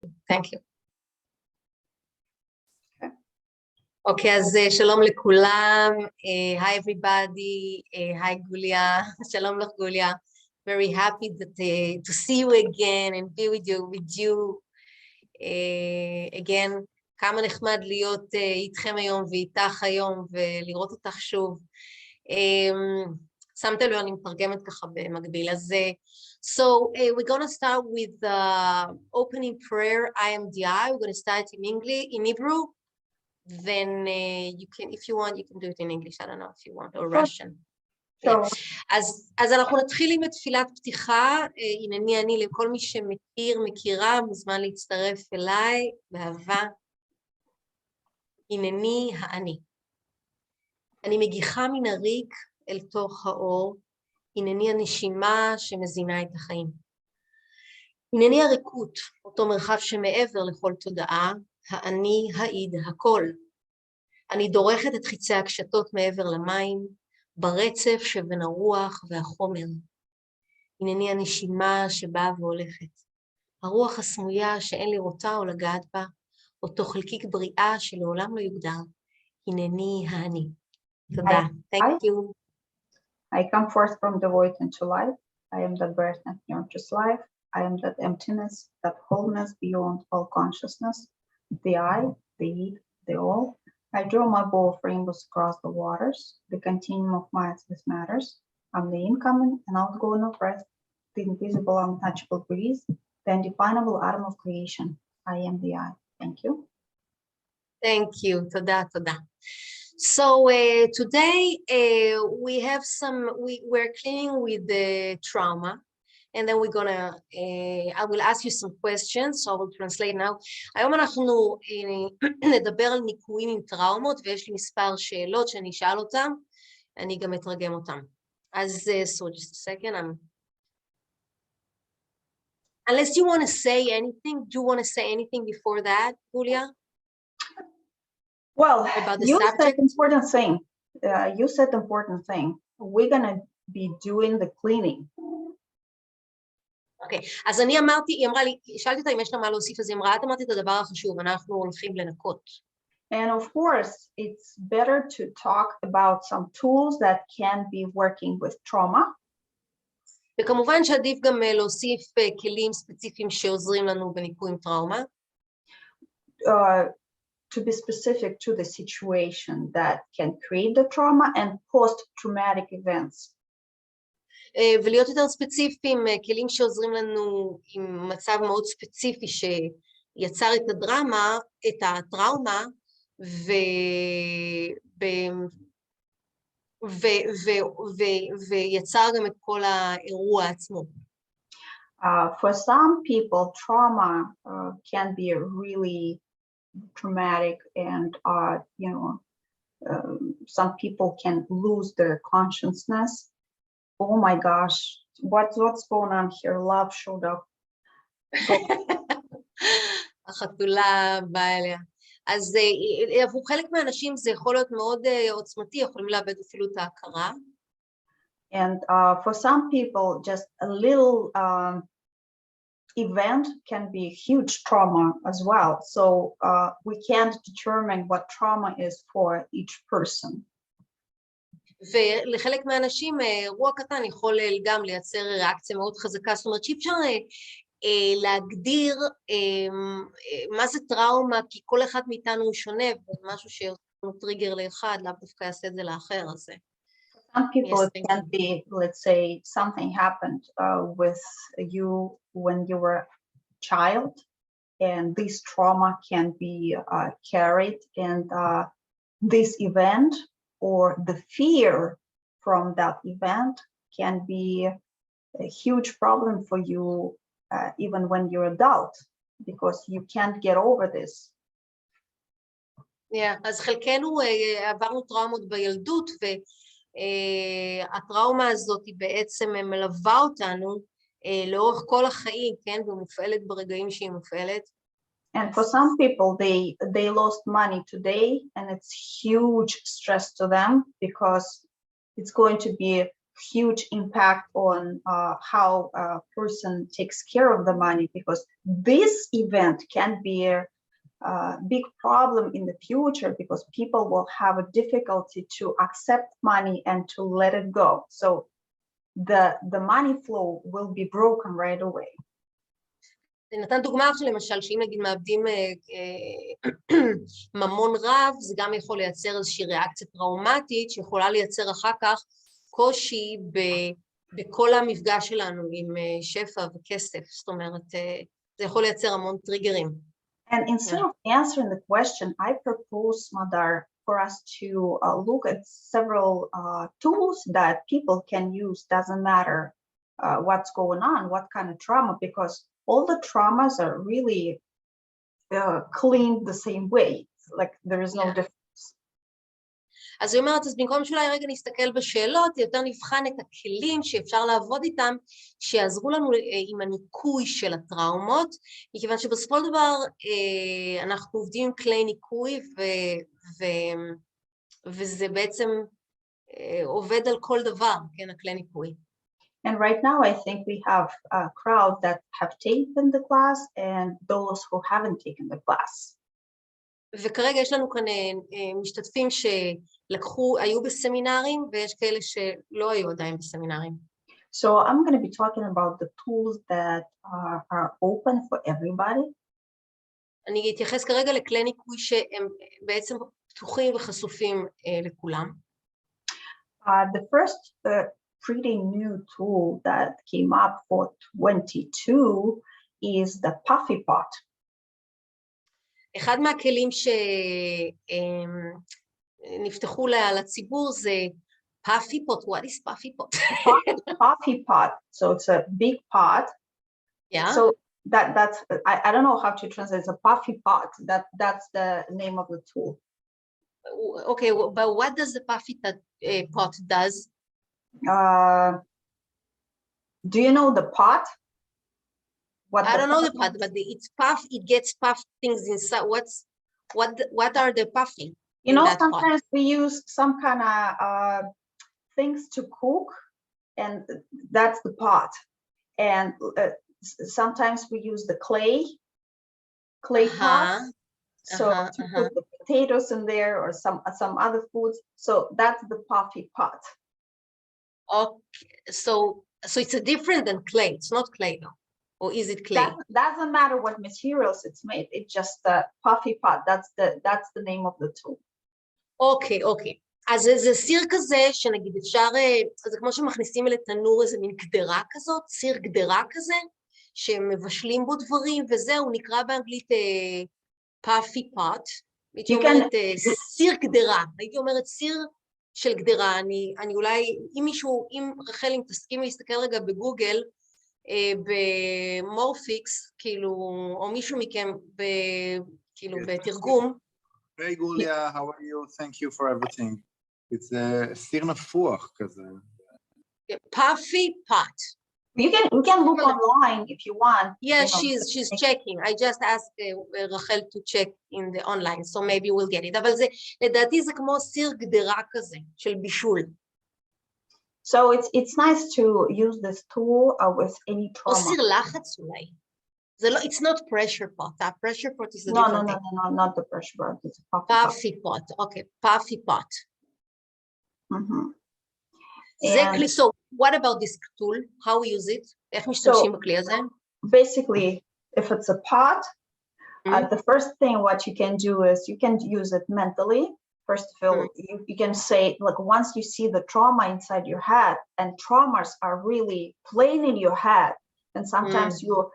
Thank you. אוקיי, אז שלום לכולם. Hi everybody. Hi גוליה. שלום לך גוליה. Very happy to see you again and be with you again. כמה נחמד להיות איתכם היום ואיתך היום ולראות אותך שוב. שמת לו, אני מתרגמת ככה במקביל. אז so we're going to start with the opening prayer, IMDI. We're going to start in English, in Hebrew. Then you can, if you want, you can do it in English. I don't know if you want, or Russian. אז אנחנו נתחיל עם תפילת פתיחה. הנני אני, לכל מי שמכיר, מכירה, מוזמן להצטרף אליי, באהבה. הנני האני. אני מגיחה מן הריק אל תוך האור, הנני הנשימה שמזינה את החיים. הנני הריקות, אותו מרחב שמעבר לכל תודעה, האני העיד הכל. אני דורכת את חיצי הקשתות מעבר למים, ברצף שבין הרוח והחומר. הנני הנשימה שבאה והולכת. הרוח הסמויה שאין לראותה או לגעת בה, אותו חלקיק בריאה שלעולם לא יוגדר. הנני האני. תודה. Thank you. I come forth from the void into life. I am that breath that nurtures life. I am that emptiness, that wholeness beyond all consciousness. The I, the id, the all. I draw my bow of rainbows across the waters, the continuum of mindless matters. I'm the incoming and outgoing of breath, the invisible untouchable breeze, the undefinable atom of creation. I am the I. Thank you. Thank you. תודה, תודה. So today we have we're cleaning with the trauma, and then we're gonna, I will ask you some questions, so I will translate now. היום אנחנו נדבר על ניקויים עם טראומות, ויש לי מספר שאלות שאני אשאל אותם, אני גם אתרגם אותם. אז so just a second, unless you want to say anything, do you want to say anything before that, Julia? Well, about the you subject? said important thing. You said important thing. We're gonna be doing the cleaning. אוקיי, אז אני אמרתי, היא אמרה לי, שאלתי אותה אם יש לה מה להוסיף, אז היא אמרה, את אמרתי את הדבר החשוב, אנחנו הולכים לנקות. And of course, it's better to talk about some tools that can be working with trauma. וכמובן שעדיף גם להוסיף כלים ספציפיים שעוזרים לנו בניקוי עם טראומה. To be specific to the situation that can create the trauma and post-traumatic events. ולהיות יותר ספציפיים, כלים שעוזרים לנו עם מצב מאוד ספציפי שיצר את הדרמה, את הטראומה, ויצר גם את כל האירוע עצמו. For some people, trauma can be really traumatic, and you know, some people can lose their consciousness. Oh my gosh, what's going on here? Love showed up. החתולה באה אליה. אז עבור חלק מהאנשים זה יכול להיות מאוד עוצמתי, יכולים לאבד אפילו את ההכרה. And for some people, just a little event can be huge trauma as well. So we can't determine what trauma is for each person. ולחלק מהאנשים אירוע קטן יכול גם לייצר ריאקציה מאוד חזקה, זאת אומרת שאי אפשר להגדיר מה זה טראומה, כי כל אחד מאיתנו הוא שונה, ומשהו שיוצא טריגר לאחד, לאו דווקא יעשה את זה לאחר הזה. Some people, it can be, let's say, something happened with you when you were a child, and this trauma can be carried, and this event or the fear from that event can be a huge problem for you even when you're adult, because you can't get over this. אז חלקנו עברנו טראומות בילדות, והטראומה הזאת היא בעצם מלווה אותנו לאורך כל החיים, כן? ומופעלת ברגעים שהיא מופעלת. And for some people, they lost money today, and it's huge stress to them because it's going to be huge impact on how a person takes care of the money, because this event can be a big problem in the future, because people will have a difficulty to accept money and to let it go. So the money flow will be broken right away. נתן דוגמה עכשיו למשל שאם נגיד מאבדים ממון רב, זה גם יכול לייצר איזושהי ריאקציה טראומטית שיכולה לייצר אחר כך קושי בכל המפגש שלנו עם שפע וכסף, זאת אומרת זה יכול לייצר המון טריגרים. And instead of answering the question, I propose, Madar, for us to look at several tools that people can use. Doesn't matter what's going on, what kind of trauma, because all the traumas are really cleaned the same way. Like there is no difference. אז היא אומרת, אז במקום שאולי רגע נסתכל בשאלות, יותר נבחן את הכלים שאפשר לעבוד איתם, שיעזרו לנו עם הניקוי של הטראומות, מכיוון שבסופו של דבר אנחנו עובדים עם כלי ניקוי, וזה בעצם עובד על כל דבר, כן, הכלי ניקוי. And right now, I think we have a crowd that have taken the class and those who haven't taken the class. וכרגע יש לנו כאן משתתפים שלקחו, היו בסמינרים, ויש כאלה שלא היו עדיין בסמינרים. So I'm going to be talking about the tools that are open for everybody. אני אתייחס כרגע לכלי ניקוי שהם בעצם פתוחים וחשופים לכולם. The first pretty new tool that came up for 22 is the Puffy Pot. אחד מהכלים שנפתחו לציבור זה Puffy Pot. What is Puffy Pot? Puffy Pot. So it's a big pot. Yeah. So that's I don't know how to translate. It's a Puffy Pot. That's the name of the tool. Okay, but what does the Puffy Pot does? Do you know the pot? I don't know the pot, but it's puff. It gets puff things inside. What are the puffing? You know, sometimes we use some kind of things to cook, and that's the pot. And sometimes we use the clay pot. So to put the potatoes in there or some other foods. So that's the Puffy Pot. Okay, so it's a different than clay. It's not clay though. Or is it clay? Doesn't matter what materials it's made. It's just the Puffy Pot. That's the name of the tool. אוקיי. אז זה סיר כזה שנגיד אפשר, זה כמו שמכניסים לתנור איזה מין גדרה כזאת, סיר גדרה כזה, שמבשלים בו דברים, וזהו, נקרא באנגלית Puffy Pot. הייתי אומרת סיר גדרה, הייתי אומרת סיר של גדרה. אני אולי, אם רחל, אם תסכים להסתכל רגע בגוגל, במורפיקס, כאילו, או מישהו מכם, כאילו, בתרגום. Hey, Gulia, how are you? Thank you for everything. It's a סיר נפוח כזה. Puffy Pot. You can look online if you want. Yeah, she's checking. I just asked Rachel to check in the online, so maybe we'll get it. אבל זה, לדעתי זה כמו סיר גדרה כזה, של בישול. So it's nice to use this tool with any trauma. או סיר לחץ אולי. It's not pressure pot. Pressure pot is a different thing. No, not the pressure pot. It's a Puffy pot. Okay, Puffy pot. And so what about this tool? How we use it? איך משתמשים בכלי הזה? Basically, if it's a pot, the first thing what you can do is you can use it mentally. First of all, you can say, like, once you see the trauma inside your head, and traumas are really playing in your head, and sometimes you're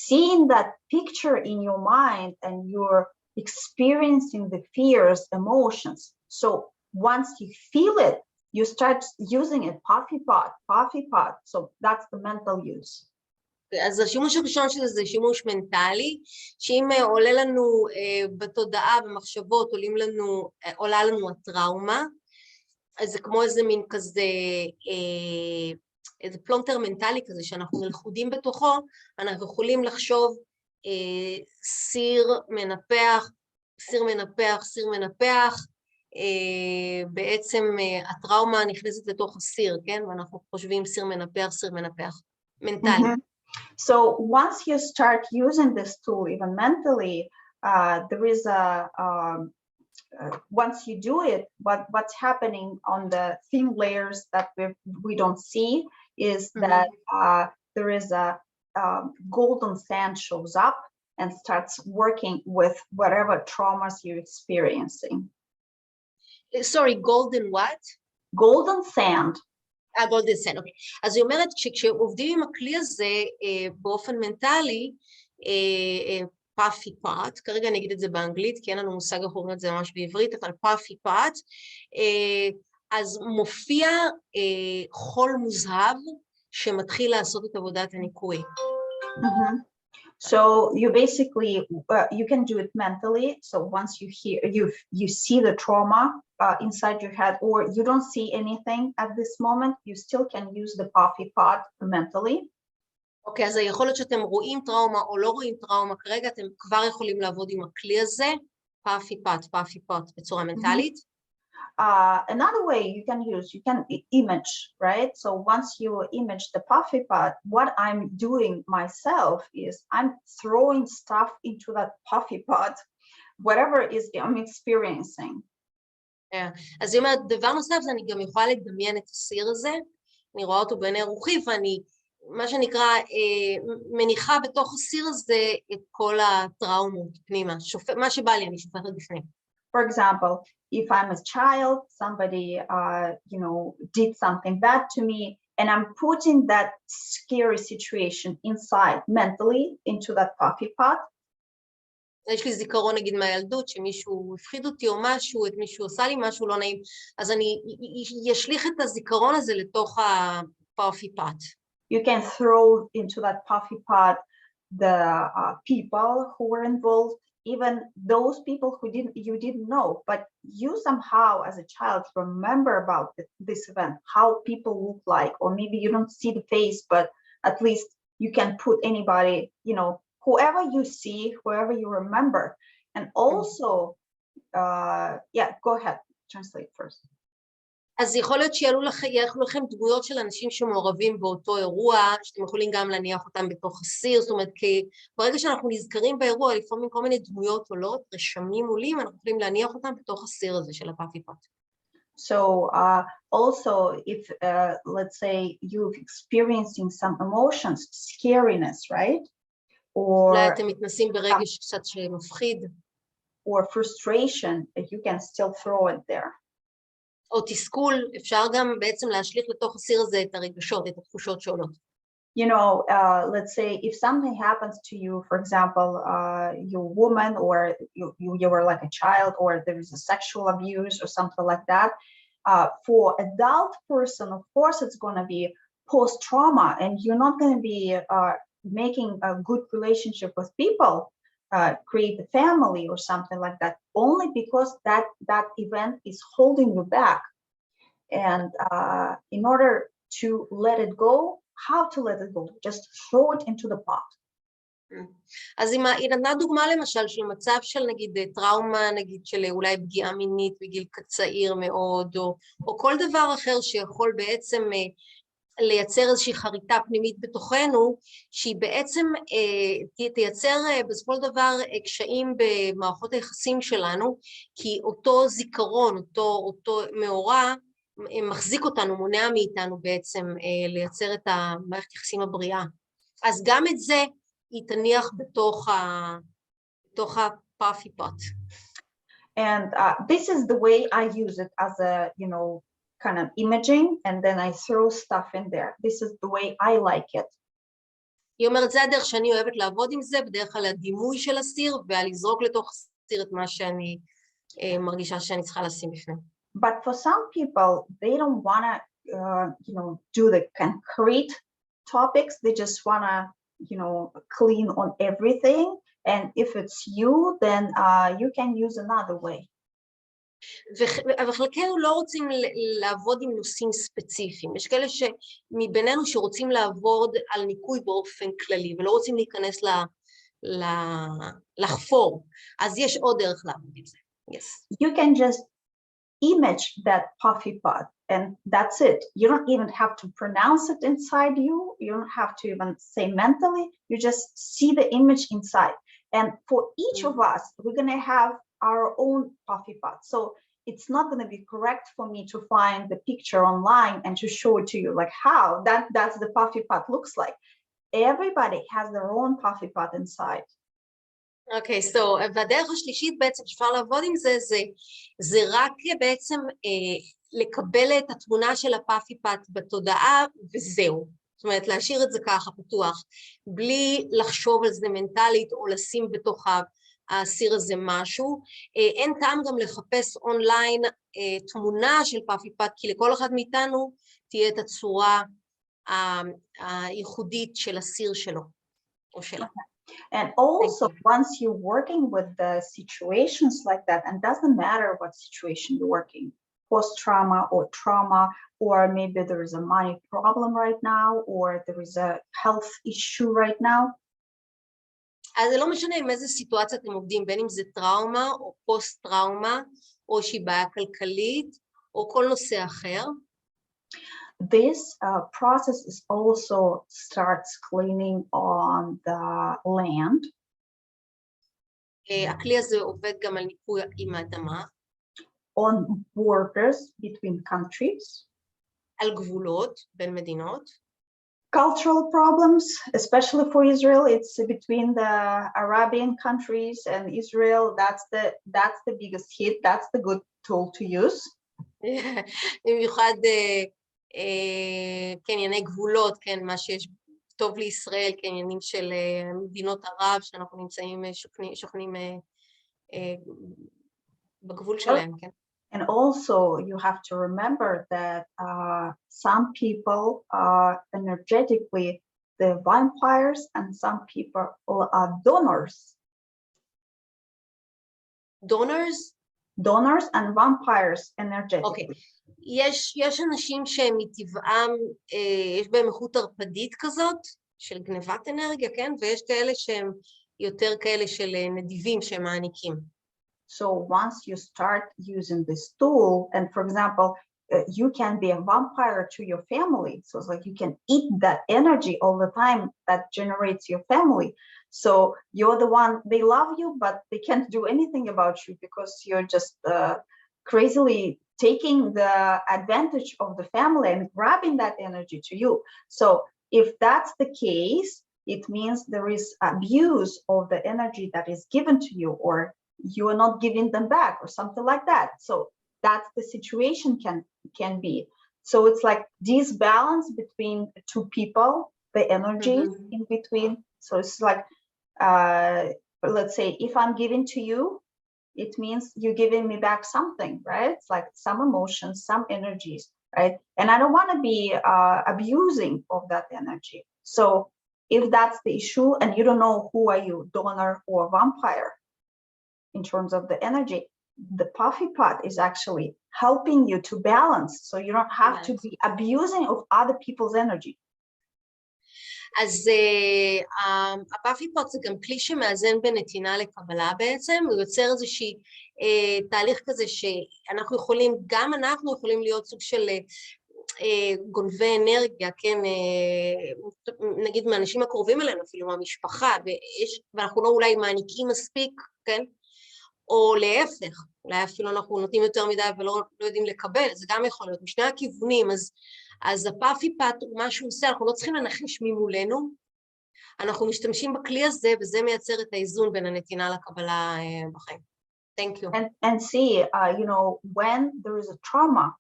seeing that picture in your mind and you're experiencing the fears, emotions. So once you feel it, you start using it, Puffy Pot. So that's the mental use. אז השימוש הראשון של זה שימוש מנטלי, שאם עולה לנו בתודעה, במחשבות, עולה לנו הטראומה, אז זה כמו איזה מין כזה, איזה פלונטר מנטלי כזה, שאנחנו מלכודים בתוכו, אנחנו יכולים לחשוב סיר מנפח, בעצם הטראומה נכנסת לתוך הסיר, כן? ואנחנו חושבים סיר מנפח, מנטלי. So once you start using this tool, even mentally, there is once you do it, what's happening on the thin layers that we don't see is that there is a golden sand shows up and starts working with whatever traumas you're experiencing. Sorry, golden what? Golden sand. גולדן סנד, אוקיי. אז היא אומרת שכשעובדים עם הכלי הזה באופן מנטלי, פאפי פאט, כרגע אני אגיד את זה באנגלית, כי אין לנו מושג איך אומרים את זה ממש בעברית, אבל פאפי פאט, אז מופיע חול מוזהב שמתחיל לעשות את עבודת הניקוי. So you basically you can do it mentally. So once you see the trauma inside your head, or you don't see anything at this moment, you still can use the puffy pot mentally. אוקיי, אז יכול להיות שאתם רואים טראומה או לא רואים טראומה, כרגע אתם כבר יכולים לעבוד עם הכלי הזה, פאפי פאט, בצורה מנטלית. Another way you can image, right? So once you image the puffy pot, what I'm doing myself is I'm throwing stuff into that puffy pot, whatever is I'm experiencing. אז היא אומרת, דבר נוסף זה אני גם יכולה לדמיין את הסיר הזה, אני רואה אותו בעיני רוחי ואני, מה שנקרא, מניחה בתוך הסיר הזה את כל הטראומות פנימה, מה שבא לי אני שופטת בפנים. For example, if I'm a child, somebody, did something bad to me, and I'm putting that scary situation inside mentally into that puffy pot. יש לי זיכרון נגיד מהילדות, שמישהו הפחיד אותי או משהו, את מישהו עושה לי משהו לא נעים, אז אני אשליך את הזיכרון הזה לתוך ה-puffy pot. You can throw into that puffy pot the people who were involved, even those people who you didn't know, but you somehow as a child remember about this event, how people look like, or maybe you don't see the face, but at least you can put anybody, whoever you see, whoever you remember. And also, go ahead, translate first. אז יכול להיות שיעלו לכם דמויות של אנשים שמעורבים באותו אירוע, שאתם יכולים גם להניח אותם בתוך הסיר, זאת אומרת, כי ברגע שאנחנו נזכרים באירוע, לפעמים כל מיני דמויות עולות, רשמים עולים, אנחנו יכולים להניח אותם בתוך הסיר הזה של הפאפי פאט. So also if let's say you're experiencing some emotions, scariness, right? אולי אתם מתנסים ברגש קצת שמפחיד. Or frustration, you can still throw it there. או תסכול, אפשר גם בעצם להשליך לתוך הסיר הזה את הרגשות, את התחושות שעולות. Let's say if something happens to you, for example, you're a woman or you were like a child, or there is a sexual abuse or something like that, for adult person, of course, it's going to be post-trauma, and you're not going to be making a good relationship with people, create a family or something like that, only because that event is holding you back. And in order to let it go, how to let it go? Just throw it into the pot. אז היא נתנה דוגמה למשל של מצב של נגיד טראומה, נגיד של אולי פגיעה מינית בגיל צעיר מאוד, או כל דבר אחר שיכול בעצם לייצר איזושהי חריטה פנימית בתוכנו, שהיא בעצם תייצר בסופו של דבר קשיים במערכות היחסים שלנו, כי אותו זיכרון, אותו מאורע, מחזיק אותנו, מונע מאיתנו בעצם לייצר את המערכת יחסים הבריאה. אז גם את זה היא תניח בתוך ה-puffy pot. And this is the way I use it as a, kind of imaging, and then I throw stuff in there. This is the way I like it. היא אומרת, זה הדרך שאני אוהבת לעבוד עם זה, בדרך כלל הדימוי של הסיר, ולזרוק לתוך הסיר את מה שאני מרגישה שאני צריכה לשים בפנים. But for some people, they don't want to, do the concrete topics. They just want to, clean on everything. And if it's you, then you can use another way. וחלקנו לא רוצים לעבוד עם נושאים ספציפיים. יש כאלה מבינינו שרוצים לעבוד על ניקוי באופן כללי, ולא רוצים להיכנס לחפור. אז יש עוד דרך לעבוד עם זה. Yes. You can just image that puffy pot, and that's it. You don't even have to pronounce it inside you. You don't have to even say mentally. You just see the image inside. And for each of us, we're going to have our own puffy pot. So it's not going to be correct for me to find the picture online and to show it to you, like how that's the puffy pot looks like. Everybody has their own puffy pot inside. אוקיי, והדרך השלישית בעצם שאפשר לעבוד עם זה, זה רק בעצם לקבל את התמונה של הפאפי פאט בתודעה וזהו. זאת אומרת, להשאיר את זה ככה פתוח, בלי לחשוב על זה מנטלית או לשים בתוך הסיר הזה משהו. אין טעם גם לחפש אונליין תמונה של פאפי פאט, כי לכל אחד מאיתנו תהיה את הצורה הייחודית של הסיר שלו או שלה. And also, once you're working with the situations like that, and doesn't matter what situation you're working, post-trauma or trauma, or maybe there is a money problem right now, or there is a health issue right now. אז זה לא משנה עם איזה סיטואציה אתם עובדים, בין אם זה טראומה או פוסט-טראומה, או שהיא בעיה כלכלית, או כל נושא אחר. This process is also starts cleaning on the land. הכלי הזה עובד גם על ניקוי עם האדמה. On borders between countries. על גבולות בין מדינות. Cultural problems, especially for Israel, it's between the Arabian countries and Israel. That's the biggest hit. That's the good tool to use. במיוחד ענייני גבולות, כן, מה שיש טוב לישראל, עניינים של מדינות ערב, שאנחנו נמצאים, שוכנים בגבול שלהם, כן. And also you have to remember that some people are energetically the vampires and some people are donors. Donors and vampires energetically. Okay. יש אנשים שהם מטבעם, יש בהם איכות ערפדית כזאת, של גנבת אנרגיה, כן? ויש כאלה שהם יותר כאלה של נדיבים שהם מעניקים. So once you start using this tool, and for example, you can be a vampire to your family. So it's like you can eat that energy all the time that generates your family. So you're the one, they love you, but they can't do anything about you because you're just crazily taking the advantage of the family and grabbing that energy to you. So if that's the case, it means there is abuse of the energy that is given to you, or you are not giving them back or something like that. So that's the situation can be. So it's like this balance between two people, the energy in between. So it's like, let's say if I'm giving to you, it means you're giving me back something, right? It's like some emotions, some energies, right? And I don't want to be abusing of that energy. So if that's the issue and you don't know who are you, donor or vampire, in terms of the energy, the puffy pot is actually helping you to balance, so you don't have to be abusing of other people's energy. אז הפאפי פוט זה גם כלי שמאזן בין נתינה לקבלה בעצם, הוא יוצר איזושהי תהליך כזה שאנחנו יכולים, גם אנחנו יכולים להיות סוג של גונבי אנרגיה, כן, נגיד מהאנשים הקרובים אלינו, אפילו מהמשפחה, ואנחנו לא אולי מעניקים מספיק, כן, או להפך, אולי אפילו אנחנו נותנים יותר מדי ולא יודעים לקבל, זה גם יכול להיות משני הכיוונים. אז הפאפי פאט, מה שהוא עושה, אנחנו לא צריכים לנחש ממולנו, אנחנו משתמשים בכלי הזה, וזה מייצר את האיזון בין הנתינה לקבלה בחיים. Thank you. And see, you know, when there is a trauma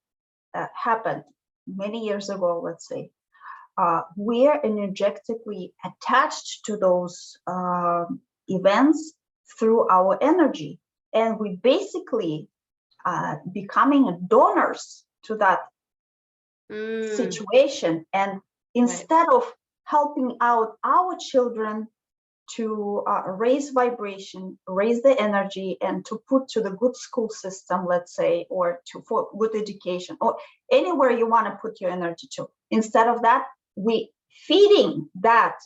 happened many years ago, let's say, we are energetically attached to those events through our energy. And we basically becoming donors to that situation. And instead of helping out our children to raise vibration, raise the energy, and to put to the good school system, let's say, or for good education, or anywhere you want to put your energy to, instead of that, we feeding that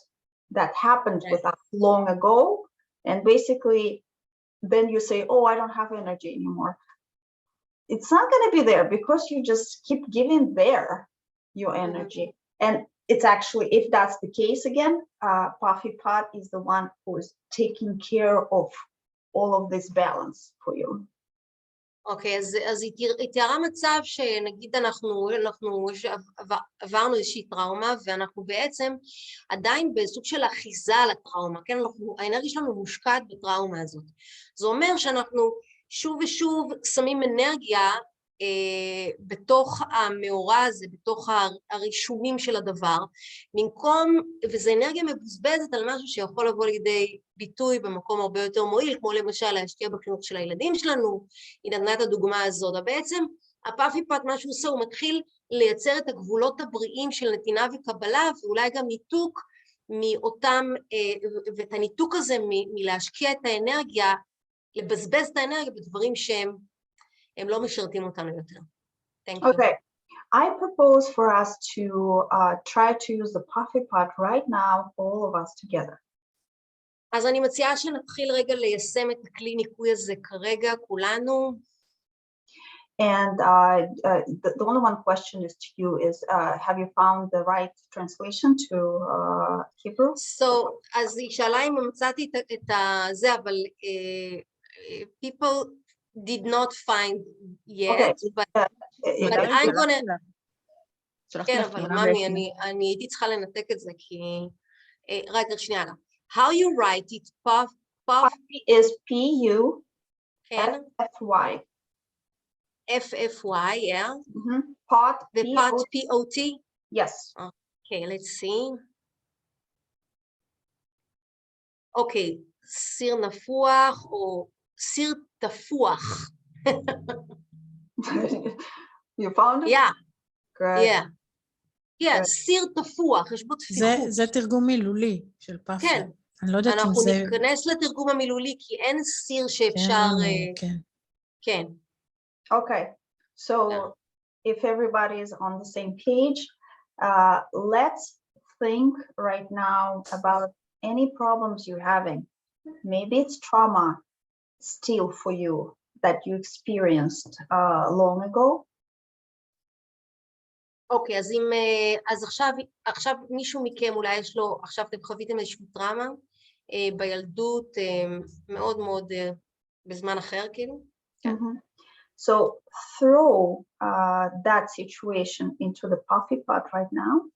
happened with us long ago. And basically, then you say, oh, I don't have energy anymore. it's not going to be there because you just keep giving there your energy. And it's actually, if that's the case again, Puffy Pot is the one who is taking care of all of this balance for you. אוקיי, אז היא תיארה מצב שנגיד אנחנו עברנו איזושהי טראומה, ואנחנו בעצם עדיין בסוג של אחיזה על הטראומה, כן? האנרגיה שלנו מושקעת בטראומה הזאת. זה אומר שאנחנו שוב ושוב שמים אנרגיה בתוך המאורע הזה, בתוך הרישומים של הדבר, במקום, וזו אנרגיה מבוזבזת על משהו שיכול לבוא לידי ביטוי במקום הרבה יותר מועיל, כמו למשל להשקיע בחינוך של הילדים שלנו. היא נתנה את הדוגמה הזאת. בעצם הפאפי פאט, מה שהוא עושה, הוא מתחיל לייצר את הגבולות הבריאים של נתינה וקבלה, ואולי גם ניתוק מאותם, ואת הניתוק הזה מלהשקיע את האנרגיה, לבזבז את האנרגיה בדברים שהם לא משרתים אותנו יותר. Thank you. Okay, I propose for us to try to use the Puffy Pot right now, all of us together. אז אני מציעה שנתחיל רגע ליישם את הכלי ניקוי הזה כרגע, כולנו. And the only one question is to you is, have you found the right translation to Hebrew? So, אז היא שאלה אם מצאתי את זה, אבל people did not find yet, Okay. but I'm gonna... כן, אבל ממי, אני הייתי צריכה לנתק את זה, כי... רגע, שנייה. How you write it, Puffy is P-U כן? F-F-Y. F-F-Y, yeah. Pot, ופot, P-O-T? yes. Okay, let's see. אוקיי, סיר נפוח או סיר תפוח. You found it? Yeah, Good. yeah. Yeah, סיר תפוח, יש בו תפיחות. זה תרגום מילולי של פאפי. כן. אני לא יודעת אם אנחנו זה... ניכנס לתרגום המילולי, כי אין סיר שאפשר... כן. כן. Okay, so if everybody is on the same page, let's think right now about any problems you're having. Maybe it's trauma still for you that you experienced long ago. אוקיי, אז עכשיו מישהו מכם אולי יש לו, עכשיו אתם חוויתם איזושהי טראומה בילדות מאוד מאוד בזמן אחר כאילו? So throw that situation into the Puffy Pot right now.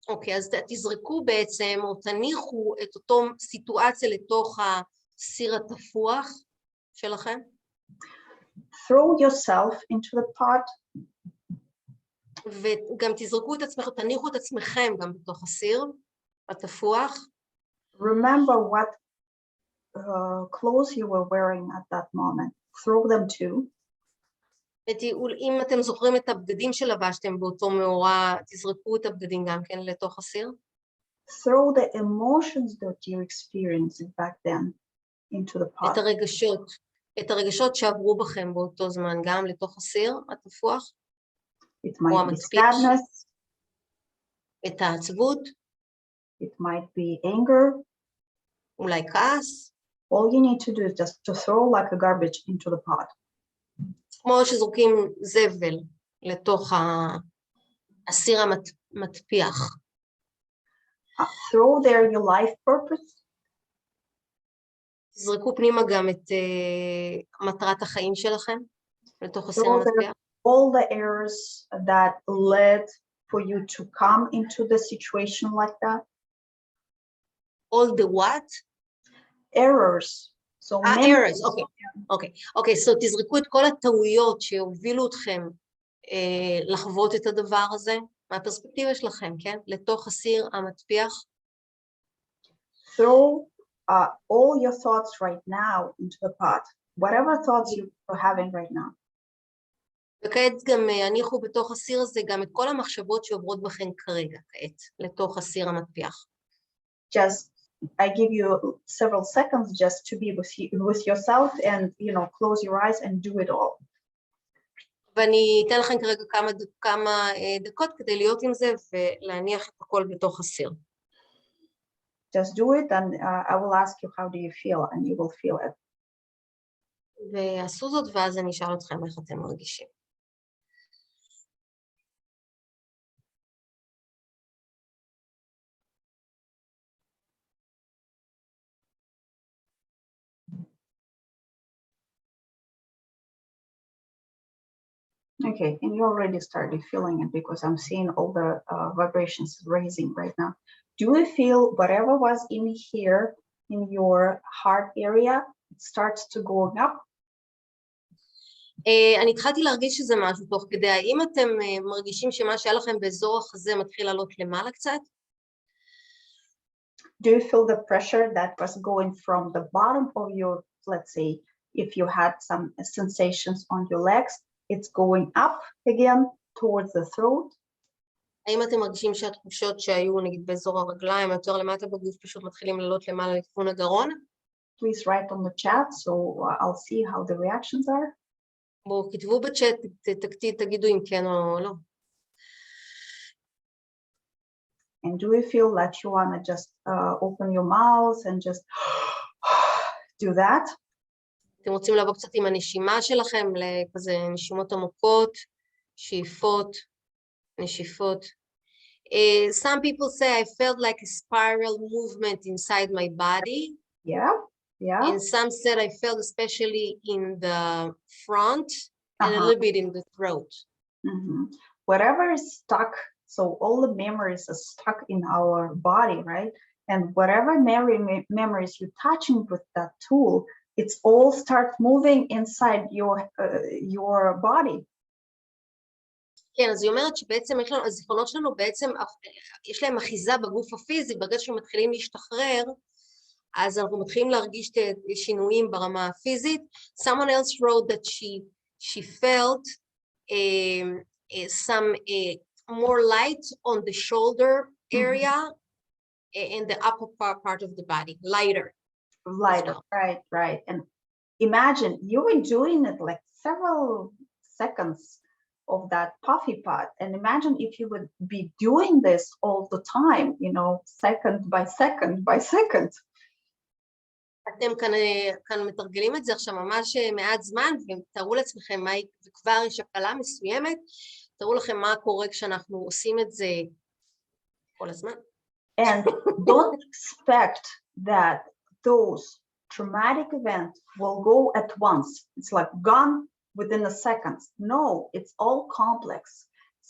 אוקיי, אז תזרקו בעצם או תניחו את אותו סיטואציה לתוך הסיר התפוח שלכם. Throw yourself into the pot. וגם תזרקו את עצמכם, תניחו את עצמכם גם בתוך הסיר התפוח. Remember what clothes you were wearing at that moment. Throw them too. אם אתם זוכרים את הבגדים שלבשתם באותו מאורע, תזרקו את הבגדים גם כן לתוך הסיר. Throw the emotions that you experienced back then into the pot. את הרגשות שעברו בכם באותו זמן גם לתוך הסיר התפוח. It might be sadness. את העצבות. It might be anger. אולי כעס. All you need to do is just to throw like a garbage into the pot. כמו שזורקים זבל לתוך הסיר המטפיח. Throw there your life purpose. תזרקו פנימה גם את מטרת החיים שלכם לתוך הסיר המטפיח. All the errors that led for you to come into the situation like that. All the what? Errors. So errors, okay, so תזרקו את כל הטעויות שהובילו אתכם לחוות את הדבר הזה, מהפרספקטיבה שלכם, כן? לתוך הסיר המטפיח. Throw all your thoughts right now into the pot, whatever thoughts you're having right now. וכעת גם הניחו בתוך הסיר הזה גם את כל המחשבות שעוברות בכם כרגע, כעת, לתוך הסיר המטפיח. Just I give you several seconds just to be with yourself and, close your eyes and do it all. ואני אתן לכם כרגע כמה דקות כדי להיות עם זה ולהניח את הכל בתוך הסיר. Just do it and I will ask you how do you feel and you will feel it. ועשו זאת, ואז אני אשאל אתכם איך אתם מרגישים. Okay, and you already started feeling it because I'm seeing all the vibrations raising right now. Do you feel whatever was in here in your heart area, it starts to go up? אני התחלתי להרגיש שזה משהו תוך כדי. האם אתם מרגישים שמה שהיה לכם באזור החזה מתחיל לעלות למעלה קצת? Do you feel the pressure that was going from the bottom of your, let's say, if you had some sensations on your legs, it's going up again towards the throat? האם אתם מרגישים שהתחושות שהיו נגיד באזור הרגליים יותר למטה בגוף פשוט מתחילים לעלות למעלה לכיוון הגרון? Please write on the chat so I'll see how the reactions are. בואו כתבו בצ'אט, תגידו אם כן או לא. And do you feel that you want to just open your mouth and just do that? אתם רוצים לבוא קצת עם הנשימה שלכם לכזה נשימות עמוקות, שאיפות, נשיפות. Some people say I felt like a spiral movement inside my body. Yeah, yeah. And some said I felt especially in the front and a little bit in the throat. Whatever is stuck, so all the memories are stuck in our body, right? And whatever memories you're touching with that tool, it's all start moving inside your body. כן, אז היא אומרת שבעצם הזיכרונות שלנו בעצם, יש להם אחיזה בגוף הפיזי, ברגע שהם מתחילים להשתחרר, אז אנחנו מתחילים להרגיש שינויים ברמה הפיזית. Someone else wrote that she felt some more light on the shoulder area and the upper part of the body, lighter. Lighter, right. And imagine you were doing it like several seconds of that puffy pot, and imagine if you would be doing this all the time, second by second by second. אתם כאן מתרגלים את זה עכשיו ממש מעט זמן, ותארו לעצמכם מה, וכבר יש הקלה מסוימת, תארו לכם מה קורה כשאנחנו עושים את זה כל הזמן. And don't expect that those traumatic events will go at once. It's like gone within a second. No, it's all complex.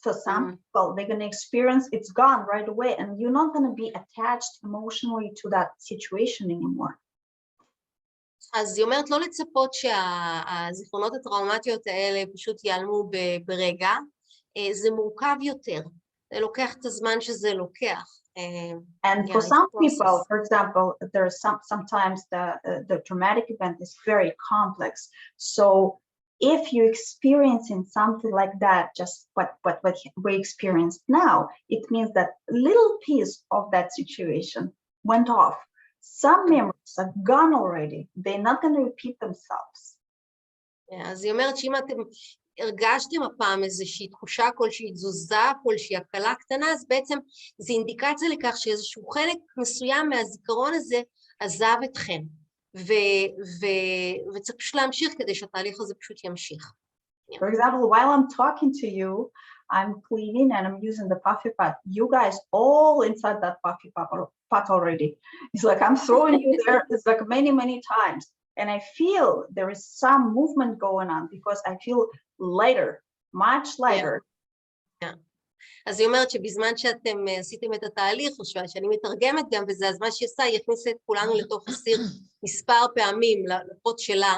So some people, they're going to experience it's gone right away, and you're not going to be attached emotionally to that situation anymore. אז היא אומרת לא לצפות שהזיכרונות הטראומטיות האלה פשוט ייעלמו ברגע, זה מורכב יותר, זה לוקח את הזמן שזה לוקח. And for some people, for example, there are sometimes the traumatic event is very complex. So if you're experiencing something like that, just what we experienced now, it means that little piece of that situation went off. Some memories are gone already. They're not going to repeat themselves. אז היא אומרת שאם אתם הרגשתם הפעם איזושהי תחושה כלשהי, תזוזה כלשהי, הקלה קטנה, אז בעצם זה אינדיקציה לכך שאיזשהו חלק מסוים מהזיכרון הזה עזב אתכם. וצריך פשוט להמשיך כדי שהתהליך הזה פשוט ימשיך. For example, while I'm talking to you, I'm cleaning and I'm using the puffy pot. You guys all inside that puffy pot already. It's like I'm throwing you there. It's like many times. And I feel there is some movement going on because I feel lighter, much lighter. Yeah. אז היא אומרת שבזמן שאתם עשיתם את התהליך, או שאני מתרגמת גם בזה, אז מה שעשה, היא הכניסה את כולנו לתוך הסיר מספר פעמים לפות שלה,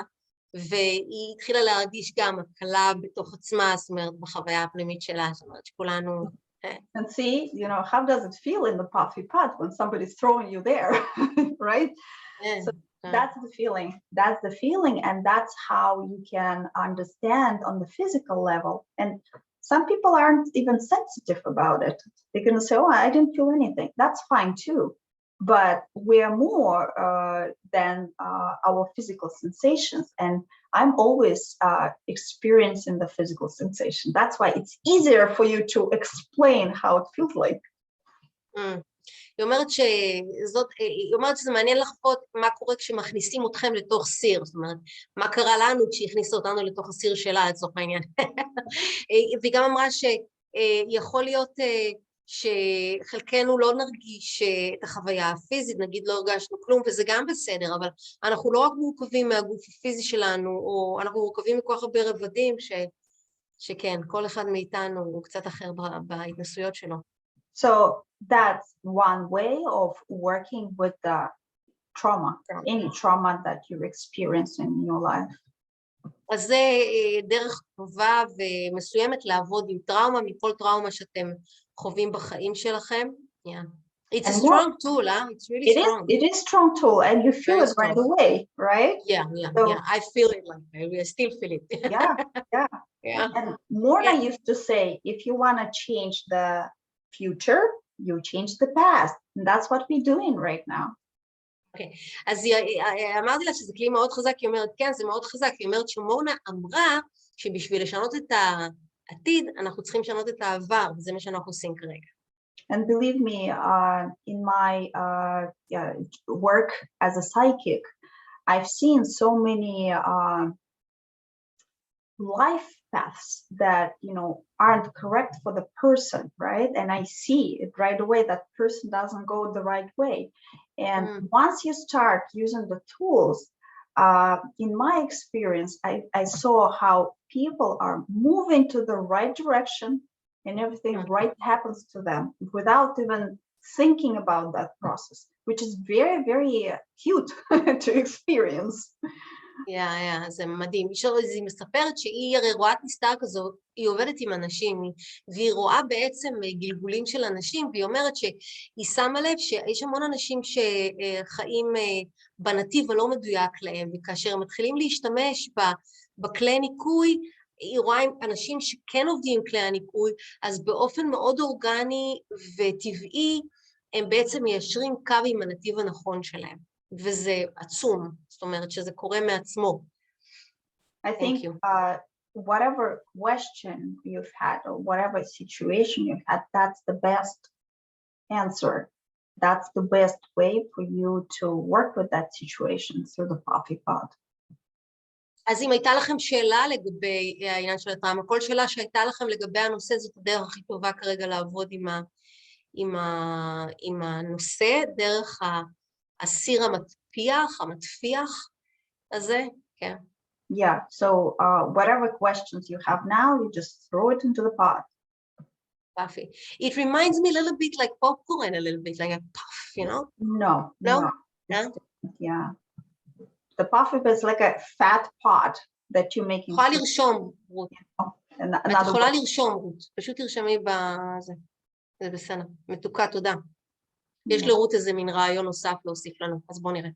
והיא התחילה להרגיש גם הקלה בתוך עצמה, זאת אומרת, בחוויה הפנימית שלה, זאת אומרת שכולנו... And see, how does it feel in the puffy pot when somebody's throwing you there, right? Yeah. So that's the feeling, and that's how you can understand on the physical level. And some people aren't even sensitive about it. They're going to say, oh, I didn't feel anything. That's fine too. But we're more than our physical sensations. And I'm always experiencing the physical sensation. That's why it's easier for you to explain how it feels like. היא אומרת שזה מעניין לחוות מה קורה כשמכניסים אתכם לתוך סיר, זאת אומרת, מה קרה לנו כשהכניסו אותנו לתוך הסיר שלה, לצורך העניין. והיא גם אמרה שיכול להיות שחלקנו לא נרגיש את החוויה הפיזית, נגיד לא הרגשנו כלום, וזה גם בסדר, אבל אנחנו לא רק מורכבים מהגוף הפיזי שלנו, או אנחנו מורכבים מכוח הרבה רבדים, שכן, כל אחד מאיתנו הוא קצת אחר בהתנסויות שלו. So that's one way of working with the trauma, any trauma that you experience in your life. אז זה דרך טובה ומסוימת לעבוד עם טראומה, מכל טראומה שאתם חווים בחיים שלכם. Yeah. It's a strong tool, huh? It's really strong. It is strong tool, and you feel it right away, right? Yeah. I feel it like I still feel it. Yeah. And Morna used to say, if you want to change the future, you change the past. And that's what we're doing right now. Okay. אז אמרתי לה שזה כלי מאוד חזק, היא אומרת, כן, זה מאוד חזק, היא אומרת שמורנה אמרה שבשביל לשנות את העתיד, אנחנו צריכים לשנות את העבר, וזה מה שאנחנו עושים כרגע. And believe me, in my work as a psychic, I've seen so many life paths that, aren't correct for the person, right? And I see it right away that person doesn't go the right way. And once you start using the tools, in my experience, I saw how people are moving to the right direction and everything right happens to them without even thinking about that process, which is very, very cute to experience. זה מדהים. היא מספרת שהיא הרי רואה נסתר כזאת, היא עובדת עם אנשים, והיא רואה בעצם גלגולים של אנשים, והיא אומרת שהיא שמה לב שיש המון אנשים שחיים בנתיב הלא מדויק להם, וכאשר הם מתחילים להשתמש בכלי ניקוי, היא רואה עם אנשים שכן עובדים עם כלי הניקוי, אז באופן מאוד אורגני וטבעי, הם בעצם מיישרים קו עם הנתיב הנכון שלהם. וזה עצום, זאת אומרת שזה קורה מעצמו. I think whatever question you've had or whatever situation you've had, that's the best answer. That's the best way for you to work with that situation through the Puffy Pod. אז אם הייתה לכם שאלה לגבי העניין של הטראומה, כל שאלה שהייתה לכם לגבי הנושא, זאת הדרך הכי טובה כרגע לעבוד עם הנושא, דרך הסיר המטפיח הזה, כן. Yeah, so whatever questions you have now, you just throw it into the pot. Puffy. It reminds me a little bit like popcorn, a little bit like a puff, No. Yeah. The puffy is like a fat pot that you're making. יכולה לרשום, רות. את יכולה לרשום, רות. פשוט תרשמי בזה. זה בסדר. מתוקה, תודה. יש לרות איזה מין רעיון נוסף להוסיף לנו, אז בואו נראה.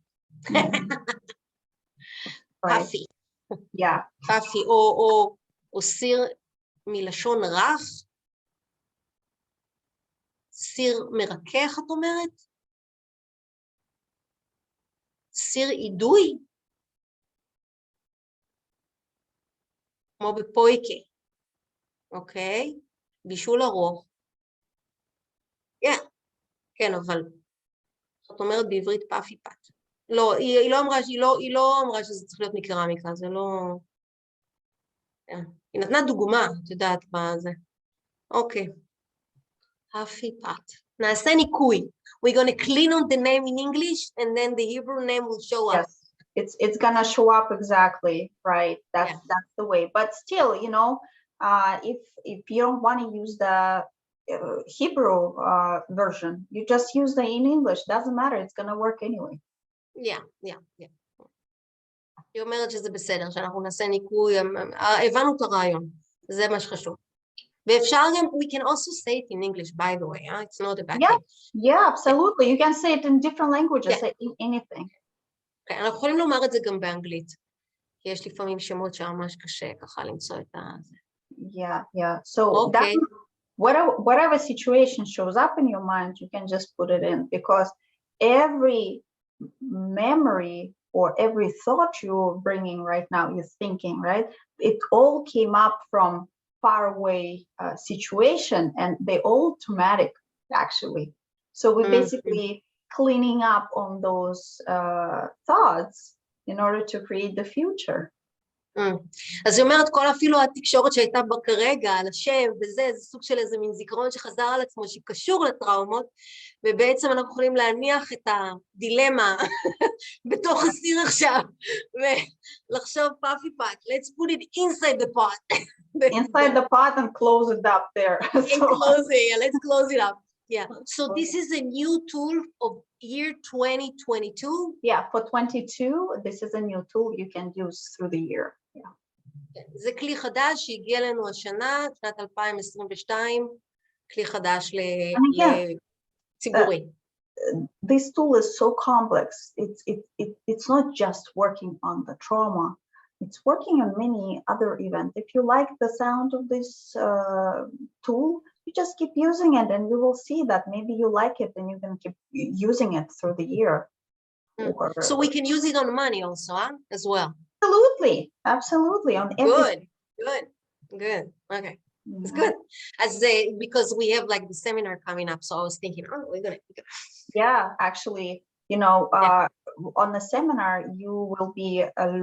פאפי. פאפי, או סיר מלשון רך, סיר מרכך, את אומרת? סיר אידוי? כמו בפויקה, אוקיי? בישול ארוך. כן, אבל זאת אומרת בעברית פאפי פת. לא, היא לא אמרה שזה צריך להיות מקרמיקה, זה לא... היא נתנה דוגמה, את יודעת מה זה. אוקיי. פאפי פת. נעשה ניקוי. We're going to clean on the name in English and then the Hebrew name will show up. Yes, it's going to show up exactly, right? That's the way. But still, if you don't want to use the Hebrew version, you just use the in English. Doesn't matter. It's going to work anyway. Yeah. היא אומרת שזה בסדר, שאנחנו נעשה ניקוי, הבנו את הרעיון, זה מה שחשוב. ואפשר גם, we can also say it in English, by the way, it's not a bad thing. Yeah, absolutely. You can say it in different languages, say anything. אנחנו יכולים לומר את זה גם באנגלית, כי יש לפעמים שמות שממש קשה ככה למצוא את זה. Yeah. So that, whatever situation shows up in your mind, you can just put it in, because every memory or every thought you're bringing right now, you're thinking, right? It all came up from far away situation, and they all traumatic actually. So we're basically cleaning up on those thoughts in order to create the future. אז היא אומרת, כל אפילו התקשורת שהייתה בה כרגע, על השם וזה, זה סוג של איזה מין זיכרון שחזר על עצמו, שקשור לטראומות, ובעצם אנחנו יכולים להניח את הדילמה בתוך הסיר עכשיו, ולחשוב פאפי פאט, let's put it inside the pot. Inside the pot and close it up there. Let's close it up. Yeah, so this is a new tool of year 2022. Yeah, for 22, this is a new tool you can use through the year. Yeah. זה כלי חדש שהגיע לנו השנה, שנת 2022, כלי חדש לציבורי. This tool is so complex. It's not just working on the trauma. It's working on many other events. If you like the sound of this tool, you just keep using it and you will see that maybe you like it and you can keep using it through the year. So we can use it on money also, as well. Absolutely. On everything. Good. Okay, it's good. As because we have like the seminar coming up, so I was thinking, oh, we're gonna. Yeah, actually, you know, on the seminar, you will be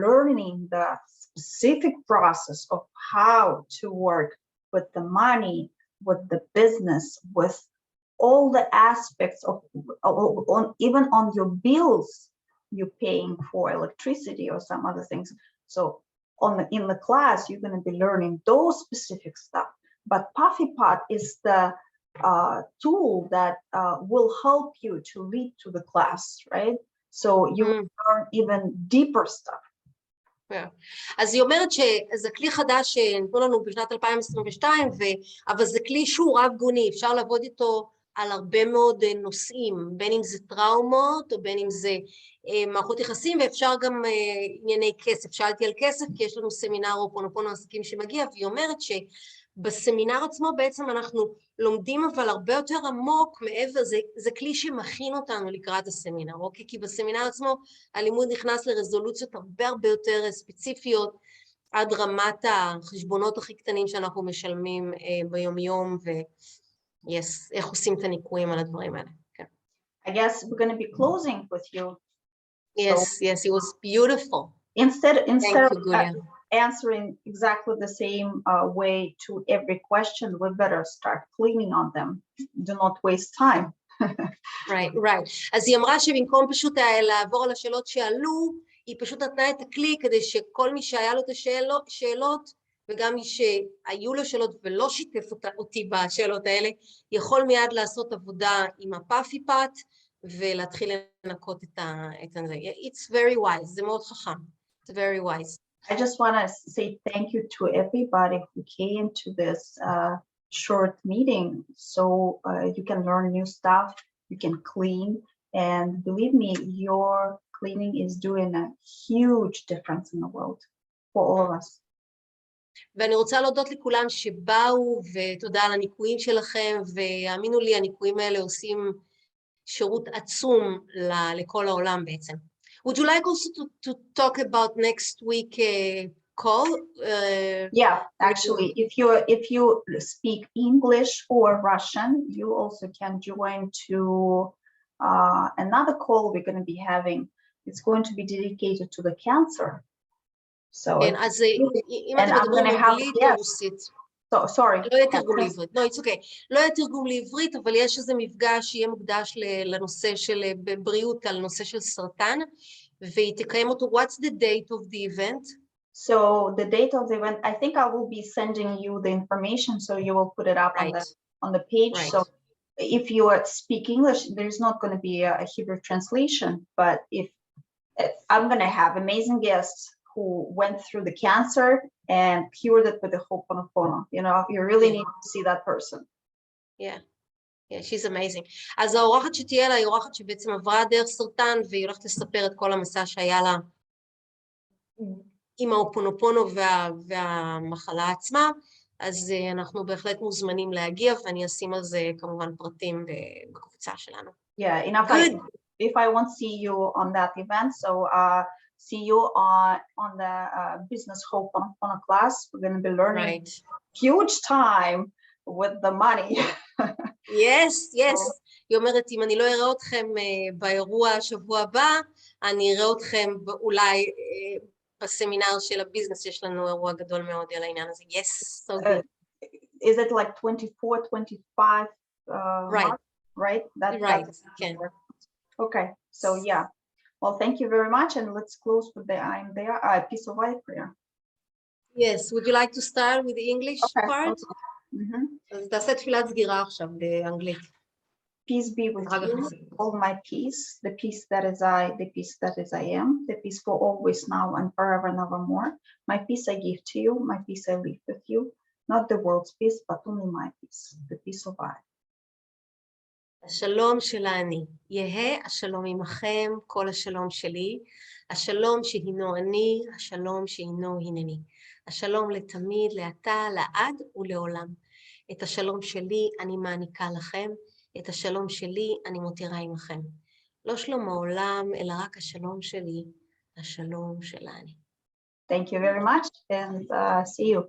learning the specific process of how to work with the money, with the business, with all the aspects of even on your bills you're paying for electricity or some other things. So in the class, you're going to be learning those specific stuff. But Puffy Pot is the tool that will help you to lead to the class, right? So you will learn even deeper stuff. אז היא אומרת שזה כלי חדש שנתנו לנו בשנת 2022, אבל זה כלי שהוא רב גוני, אפשר לעבוד איתו על הרבה מאוד נושאים, בין אם זה טראומות או בין אם זה מערכות יחסים, ואפשר גם ענייני כסף. שאלתי על כסף כי יש לנו סמינר הופונופונו עסקים שמגיע, והיא אומרת שבסמינר עצמו בעצם אנחנו לומדים אבל הרבה יותר עמוק מעבר, זה כלי שמכין אותנו לקראת הסמינר, אוקיי? כי בסמינר עצמו הלימוד נכנס לרזולוציות הרבה יותר ספציפיות, עד רמת החשבונות הכי קטנים שאנחנו משלמים ביום-יום, איך עושים את הניקויים על הדברים האלה. I guess we're going to be closing with you. Yes, it was beautiful. Instead of answering exactly the same way to every question, we better start cleaning on them. Do not waste time. Right. אז היא אמרה שבמקום פשוט לעבור על השאלות שעלו, היא פשוט נתנה את הכלי כדי שכל מי שהיה לו את השאלות, וגם מי שהיו לו שאלות ולא שיתף אותי בשאלות האלה, יכול מיד לעשות עבודה עם הפאפי פאט, ולהתחיל לנקות את זה. It's very wise, זה מאוד חכם. It's very wise. I just want to say thank you to everybody who came to this short meeting. So you can learn new stuff, you can clean, and believe me, your cleaning is doing a huge difference in the world for all of us. ואני רוצה להודות לכולם שבאו, ותודה על הניקויים שלכם, והאמינו לי, הניקויים האלה עושים שירות עצום לכל העולם בעצם. Would you like also to talk about next week call? Yeah, actually, if you speak English or Russian, you also can join to another call we're going to be having. It's going to be dedicated to the cancer. So אז אם אתם מדברים אנגלית או רוסית. Sorry. לא יהיה תרגום לעברית. No, it's okay. לא יהיה תרגום לעברית, אבל יש איזה מפגש שיהיה מוקדש לנושא של בריאות, על נושא של סרטן, והיא תקיים אותו. What's the date of the event? So the date of the event, I think I will be sending you the information, so you will put it up on the page. Right. So if you speak English, there's not going to be a Hebrew translation, but if I'm going to have amazing guests who went through the cancer and cured it with the Ho'oponopono. You know, you really need to see that person. Yeah, she's amazing. אז האורחת שתהיה לה היא אורחת שבעצם עברה דרך סרטן, והיא הולכת לספר את כל המסע שהיה לה עם ההופונופונו והמחלה עצמה, אז אנחנו בהחלט מוזמנים להגיע, ואני אשים על זה כמובן פרטים בקבוצה שלנו. Yeah, enough. If I won't see you on that event, so see you on the business Ho'oponopono class. We're going to be learning huge time with the money. Yes. היא אומרת, אם אני לא אראה אתכם באירוע השבוע הבא, אני אראה אתכם אולי בסמינר של הביזנס, יש לנו אירוע גדול מאוד על העניין הזה. Yes, so good. Is it like 24, 25 Right. March? Right? Right, כן. Okay, so yeah. Well, thank you very much, and let's close with the I'm there piece of white prayer. Yes, would you like to start with the English part? אז תעשה תפילת סגירה עכשיו באנגלית. Peace be with you, all my peace, the peace that is I, the peace that is I am, the peace for always now and forever and evermore. My peace I give to you, my peace I leave with you, not the world's peace, but only my peace, the peace of I. השלום של אני, יהא השלום עמכם, כל השלום שלי, השלום שהינו אני, השלום שהינו הנני. השלום לתמיד, לעתה, לעד ולעולם. את השלום שלי אני מעניקה לכם, את השלום שלי אני מותירה עמכם. לא שלום העולם, אלא רק השלום שלי, השלום של אני. Thank you very much, and see you.